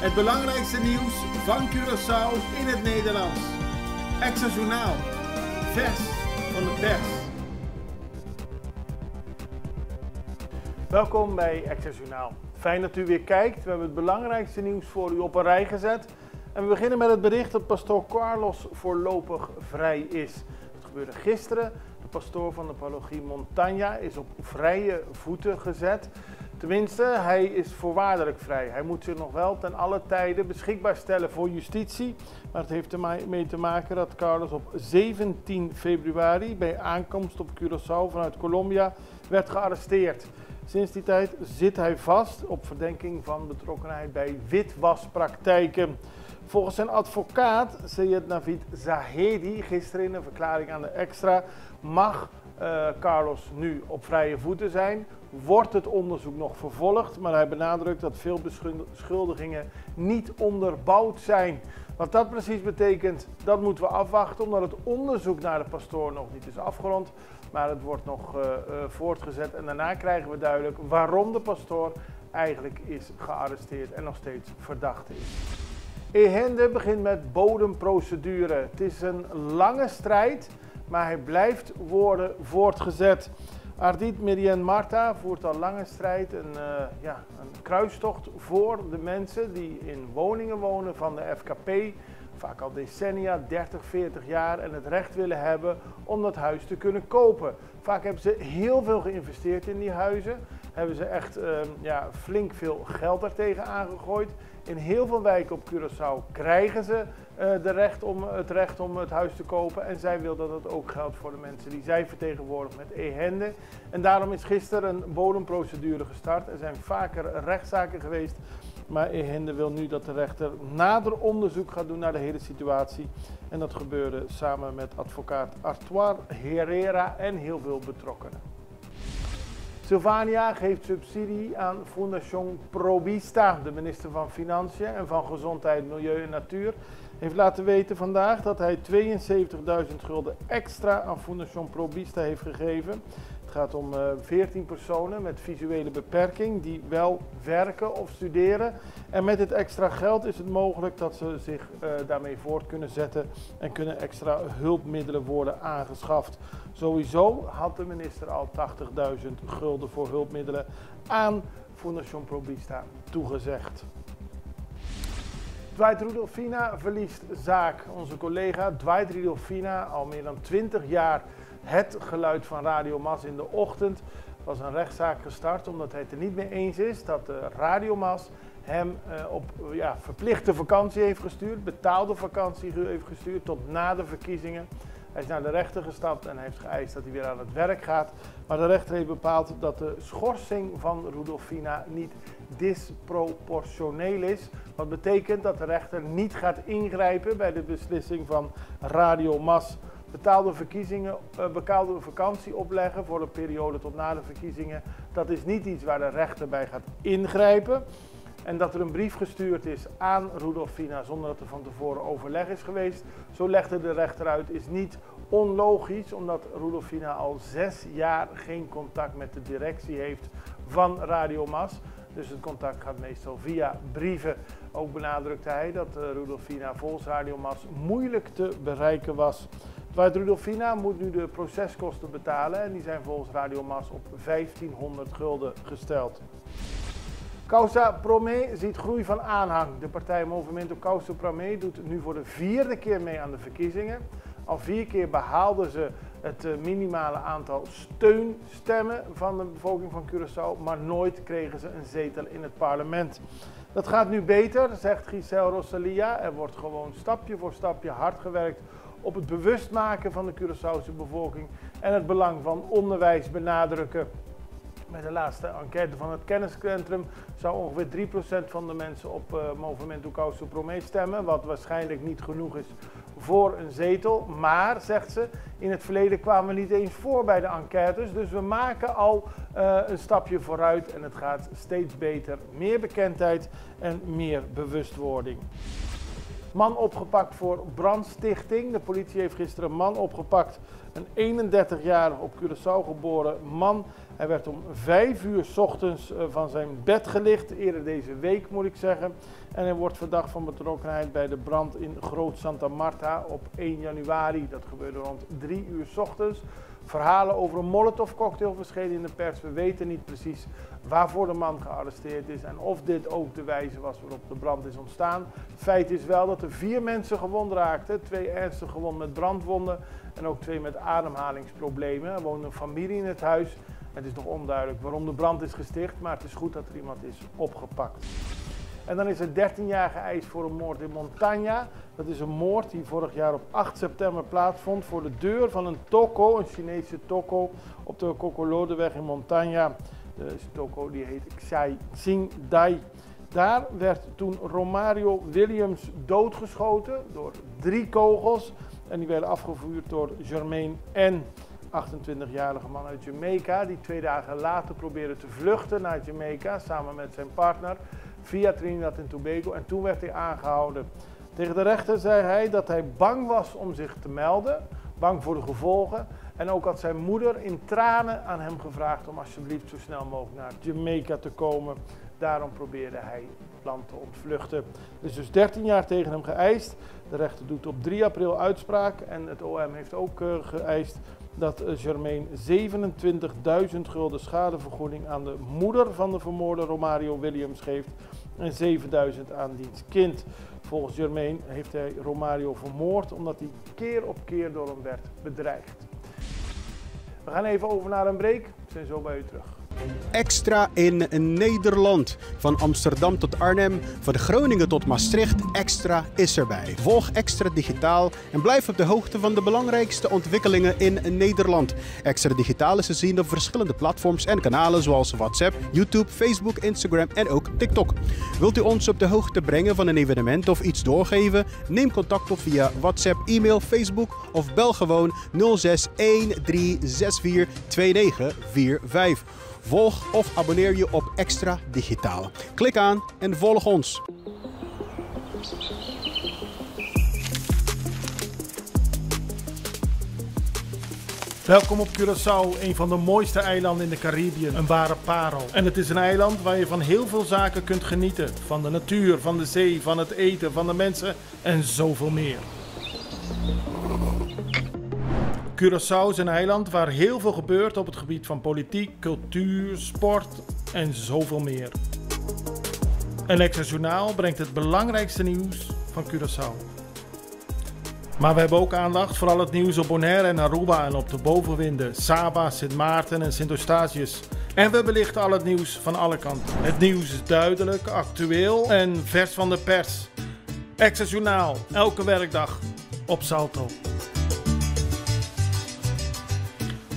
Het belangrijkste nieuws van Curaçao in het Nederlands. Extra Journaal. Vers van de pers. Welkom bij Extra Journaal. Fijn dat u weer kijkt. We hebben het belangrijkste nieuws voor u op een rij gezet. En we beginnen met het bericht dat pastoor Carlos voorlopig vrij is. Dat gebeurde gisteren. De pastoor van de parochie Montaña is op vrije voeten gezet. Tenminste, hij is voorwaardelijk vrij. Hij moet zich nog wel ten alle tijde beschikbaar stellen voor justitie. Maar het heeft ermee te maken dat Carlos op 17 februari bij aankomst op Curaçao vanuit Colombia werd gearresteerd. Sinds die tijd zit hij vast op verdenking van betrokkenheid bij witwaspraktijken. Volgens zijn advocaat, Seyed Navid Zahedi, gisteren in een verklaring aan de Extra, mag Carlos nu op vrije voeten zijn. Wordt het onderzoek nog vervolgd, maar hij benadrukt dat veel beschuldigingen niet onderbouwd zijn. Wat dat precies betekent, dat moeten we afwachten, omdat het onderzoek naar de pastoor nog niet is afgerond. Maar het wordt nog voortgezet en daarna krijgen we duidelijk waarom de pastoor eigenlijk is gearresteerd en nog steeds verdachte is. Ehende begint met bodemprocedure. Het is een lange strijd, maar hij blijft worden voortgezet. Ardit Miriam Marta voert al lange strijd een kruistocht voor de mensen die in woningen wonen van de FKP. Vaak al decennia, 30, 40 jaar en het recht willen hebben om dat huis te kunnen kopen. Vaak hebben ze heel veel geïnvesteerd in die huizen. Hebben ze echt flink veel geld daartegen aangegooid. In heel veel wijken op Curaçao krijgen ze het recht om het huis te kopen. En zij wil dat het ook geldt voor de mensen die zij vertegenwoordigen met Ehende. En daarom is gisteren een bodemprocedure gestart. Er zijn vaker rechtszaken geweest. Maar Ehende wil nu dat de rechter nader onderzoek gaat doen naar de hele situatie. En dat gebeurde samen met advocaat Artois Herrera en heel veel betrokkenen. Sylvania geeft subsidie aan Fundación Provista. De minister van Financiën en van Gezondheid, Milieu en Natuur heeft laten weten vandaag dat hij 72.000 gulden extra aan Fundación Provista heeft gegeven. Het gaat om 14 personen met visuele beperking die wel werken of studeren. En met dit extra geld is het mogelijk dat ze zich daarmee voort kunnen zetten en kunnen extra hulpmiddelen worden aangeschaft. Sowieso had de minister al 80.000 gulden voor hulpmiddelen aan Fundación Provista toegezegd. Dwight Rudolphina verliest zaak. Onze collega Dwight Rudolphina, al meer dan 20 jaar het geluid van Radio Mas in de ochtend, was een rechtszaak gestart omdat hij het er niet mee eens is dat Radio Mas hem op verplichte vakantie heeft gestuurd, betaalde vakantie heeft gestuurd tot na de verkiezingen. Hij is naar de rechter gestapt en heeft geëist dat hij weer aan het werk gaat. Maar de rechter heeft bepaald dat de schorsing van Rudolphina niet disproportioneel is. Wat betekent dat de rechter niet gaat ingrijpen bij de beslissing van Radio Mas. Betaalde vakantie opleggen voor een periode tot na de verkiezingen. Dat is niet iets waar de rechter bij gaat ingrijpen. En dat er een brief gestuurd is aan Rudolphina zonder dat er van tevoren overleg is geweest. Zo legde de rechter uit, is niet onlogisch, omdat Rudolphina al 6 jaar geen contact met de directie heeft van Radio Mas. Dus het contact gaat meestal via brieven. Ook benadrukte hij dat Rudolphina volgens Radio Mas moeilijk te bereiken was. Dwight Rudolphina moet nu de proceskosten betalen en die zijn volgens Radio Mas op 1500 gulden gesteld. Causa Promé ziet groei van aanhang. De partij Movimento Causa Promé doet nu voor de 4e keer mee aan de verkiezingen. Al 4 keer behaalden ze het minimale aantal steunstemmen van de bevolking van Curaçao, maar nooit kregen ze een zetel in het parlement. Dat gaat nu beter, zegt Giselle Rosalia. Er wordt gewoon stapje voor stapje hard gewerkt op het bewust maken van de Curaçaose bevolking en het belang van onderwijs benadrukken. Bij de laatste enquête van het kenniscentrum zou ongeveer 3% van de mensen op Movimento Causa Promé stemmen, wat waarschijnlijk niet genoeg is voor een zetel. Maar, zegt ze, in het verleden kwamen we niet eens voor bij de enquêtes, dus we maken al een stapje vooruit en het gaat steeds beter. Meer bekendheid en meer bewustwording. Man opgepakt voor brandstichting. De politie heeft gisteren een man opgepakt. Een 31-jarige op Curaçao geboren man. Hij werd om 5 uur 's ochtends van zijn bed gelicht. Eerder deze week moet ik zeggen. En hij wordt verdacht van betrokkenheid bij de brand in Groot Santa Marta op 1 januari. Dat gebeurde rond 3 uur 's ochtends. Verhalen over een molotovcocktail verschenen in de pers. We weten niet precies waarvoor de man gearresteerd is en of dit ook de wijze was waarop de brand is ontstaan. Feit is wel dat er 4 mensen gewond raakten. 2 ernstig gewond met brandwonden en ook 2 met ademhalingsproblemen. Er woonde een familie in het huis. Het is nog onduidelijk waarom de brand is gesticht, maar het is goed dat er iemand is opgepakt. En dan is er 13 jaar geëist voor een moord in Montaña. Dat is een moord die vorig jaar op 8 september plaatsvond voor de deur van een toko, een Chinese toko, op de Kokolodeweg in Montaña. De toko die heet Xai Xing Dai. Daar werd toen Romario Williams doodgeschoten door 3 kogels. En die werden afgevuurd door Jermaine N., 28-jarige man uit Jamaica, die 2 dagen later probeerde te vluchten naar Jamaica samen met zijn partner via Trinidad en Tobago. En toen werd hij aangehouden. Tegen de rechter zei hij dat hij bang was om zich te melden, bang voor de gevolgen. En ook had zijn moeder in tranen aan hem gevraagd om alsjeblieft zo snel mogelijk naar Jamaica te komen. Daarom probeerde hij het land te ontvluchten. Er is dus 13 jaar tegen hem geëist. De rechter doet op 3 april uitspraak en het OM heeft ook geëist dat Jermaine 27.000 gulden schadevergoeding aan de moeder van de vermoorde Romario Williams geeft en 7.000 aan diens kind. Volgens Jermaine heeft hij Romario vermoord omdat hij keer op keer door hem werd bedreigd. We gaan even over naar een break. We zijn zo bij u terug. Extra in Nederland. Van Amsterdam tot Arnhem, van Groningen tot Maastricht, Extra is erbij. Volg Extra Digitaal en blijf op de hoogte van de belangrijkste ontwikkelingen in Nederland. Extra Digitaal is te zien op verschillende platforms en kanalen zoals WhatsApp, YouTube, Facebook, Instagram en ook TikTok. Wilt u ons op de hoogte brengen van een evenement of iets doorgeven? Neem contact op via WhatsApp, e-mail, Facebook of bel gewoon 06 1364 2945. Volg of abonneer je op Extra Digitaal. Klik aan en volg ons. Welkom op Curaçao, een van de mooiste eilanden in de Caribiën, een ware parel. En het is een eiland waar je van heel veel zaken kunt genieten. Van de natuur, van de zee, van het eten, van de mensen en zoveel meer. Curaçao is een eiland waar heel veel gebeurt op het gebied van politiek, cultuur, sport en zoveel meer. En Extra Journaal brengt het belangrijkste nieuws van Curaçao. Maar we hebben ook aandacht voor al het nieuws op Bonaire en Aruba en op de bovenwinden, Saba, Sint Maarten en Sint Eustatius. En we belichten al het nieuws van alle kanten. Het nieuws is duidelijk, actueel en vers van de pers. Extra Journaal, elke werkdag op Salto.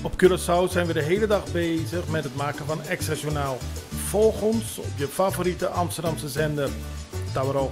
Op Curaçao zijn we de hele dag bezig met het maken van Extra Journaal. Volg ons op je favoriete Amsterdamse zender, Tauro.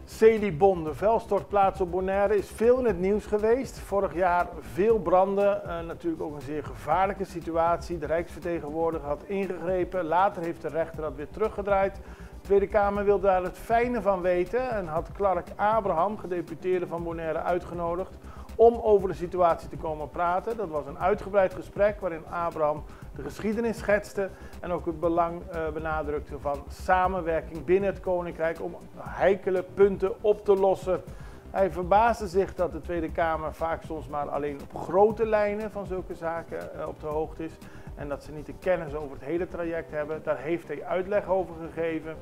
Celibon, de vuilstortplaats op Bonaire, is veel in het nieuws geweest. Vorig jaar veel branden, natuurlijk ook een zeer gevaarlijke situatie. De Rijksvertegenwoordiger had ingegrepen, later heeft de rechter dat weer teruggedraaid. De Tweede Kamer wilde daar het fijne van weten en had Clark Abraham, gedeputeerde van Bonaire, uitgenodigd om over de situatie te komen praten. Dat was een uitgebreid gesprek waarin Abraham de geschiedenis schetste en ook het belang benadrukte van samenwerking binnen het Koninkrijk om heikele punten op te lossen. Hij verbaasde zich dat de Tweede Kamer vaak soms maar alleen op grote lijnen van zulke zaken op de hoogte is. En dat ze niet de kennis over het hele traject hebben. Daar heeft hij uitleg over gegeven.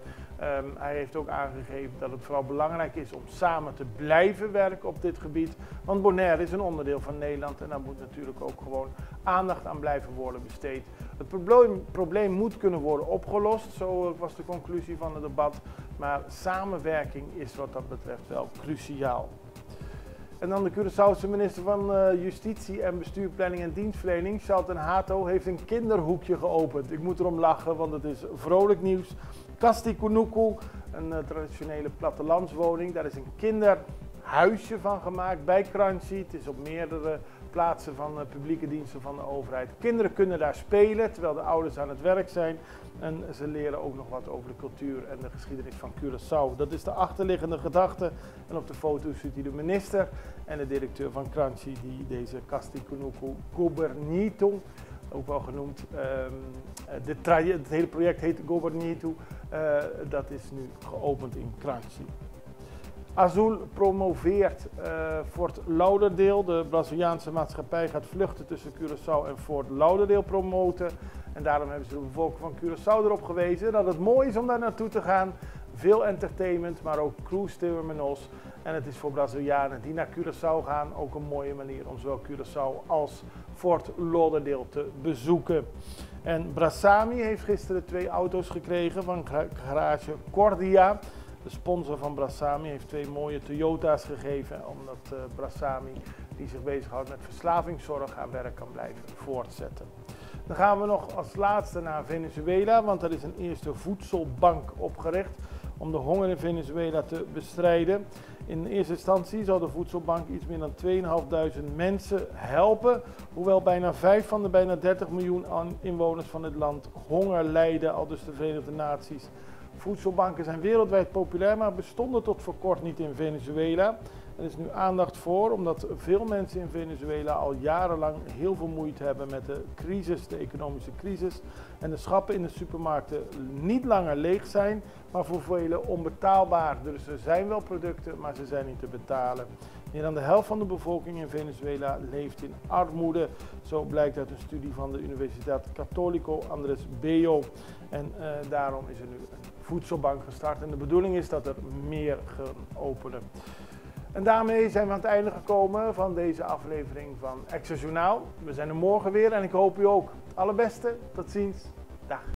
Hij heeft ook aangegeven dat het vooral belangrijk is om samen te blijven werken op dit gebied. Want Bonaire is een onderdeel van Nederland en daar moet natuurlijk ook gewoon aandacht aan blijven worden besteed. Het probleem moet kunnen worden opgelost, zo was de conclusie van het debat. Maar samenwerking is wat dat betreft wel cruciaal. En dan de Curaçaose minister van Justitie en Bestuur, Planning en Dienstverlening, Shalton Hato, heeft een kinderhoekje geopend. Ik moet erom lachen, want het is vrolijk nieuws. Kasti Kunuku, een traditionele plattelandswoning, daar is een kinderhuisje van gemaakt bij Crunchy. Het is op meerdere plaatsen van publieke diensten van de overheid. Kinderen kunnen daar spelen terwijl de ouders aan het werk zijn. En ze leren ook nog wat over de cultuur en de geschiedenis van Curaçao. Dat is de achterliggende gedachte. En op de foto ziet u de minister en de directeur van Kranchi die deze Kasti Kunuku Gobernito, ook wel genoemd, het hele project heet Gobernito, dat is nu geopend in Kranchi. Azul promoveert Fort Lauderdale. De Braziliaanse maatschappij gaat vluchten tussen Curaçao en Fort Lauderdale promoten. En daarom hebben ze de bevolking van Curaçao erop gewezen dat het mooi is om daar naartoe te gaan. Veel entertainment, maar ook cruise terminals. En het is voor Brazilianen die naar Curaçao gaan ook een mooie manier om zowel Curaçao als Fort Lauderdale te bezoeken. En Brasami heeft gisteren 2 auto's gekregen van garage Cordia. De sponsor van Brasami heeft 2 mooie Toyota's gegeven, omdat Brasami, die zich bezighoudt met verslavingszorg, haar werk kan blijven voortzetten. Dan gaan we nog als laatste naar Venezuela, want er is een eerste voedselbank opgericht om de honger in Venezuela te bestrijden. In eerste instantie zal de voedselbank iets meer dan 2.500 mensen helpen, hoewel bijna 5 van de bijna 30 miljoen inwoners van het land honger lijden, aldus de Verenigde Naties. Voedselbanken zijn wereldwijd populair, maar bestonden tot voor kort niet in Venezuela. Er is nu aandacht voor, omdat veel mensen in Venezuela al jarenlang heel veel moeite hebben met de crisis, de economische crisis. En de schappen in de supermarkten niet langer leeg zijn, maar voor velen onbetaalbaar. Dus er zijn wel producten, maar ze zijn niet te betalen. Meer dan de helft van de bevolking in Venezuela leeft in armoede. Zo blijkt uit een studie van de Universiteit Católico Andrés Bello. En daarom is er nu een voedselbank gestart. En de bedoeling is dat er meer gaan openen. En daarmee zijn we aan het einde gekomen van deze aflevering van Extra Journaal. We zijn er morgen weer en ik hoop u ook. Het allerbeste. Tot ziens. Dag.